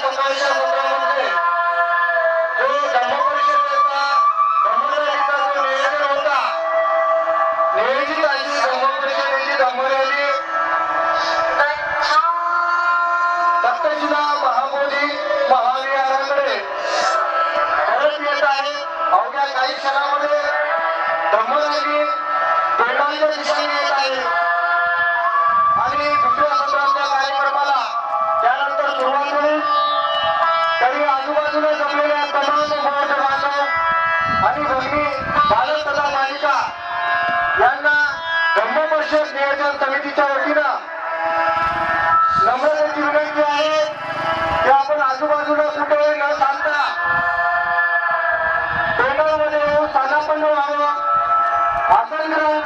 कमाईच्या सूत्रामध्ये जो धम्मपरिषदेचा धम्मरॅलीचा जो नियोजन होता, नियोजित अशी धम्मपरिषदेची धम्मरॅली तक्षशिला महाबोधी महाविहाराकडे परत येत आहे. अवघ्या काही क्षणामध्ये धम्मरॅली पेंडाच्या दिशेने येत आहे आणि दुसऱ्या सत्राच्या कार्यक्रमाला त्यानंतर सुरुवात होईल. तरी आजूबाजूला जमलेल्या तमाम मोठ बांधव आणि भगिनी बालक तथा बालिका यांना धम्मपरिषद नियोजन समितीच्या वतीनं नम्रतेची विनंती आहे की आपण आजूबाजूला कुठे न थांबता पेंडामध्ये येऊन स्थानापन्न व्हावं, आसन ग्रहण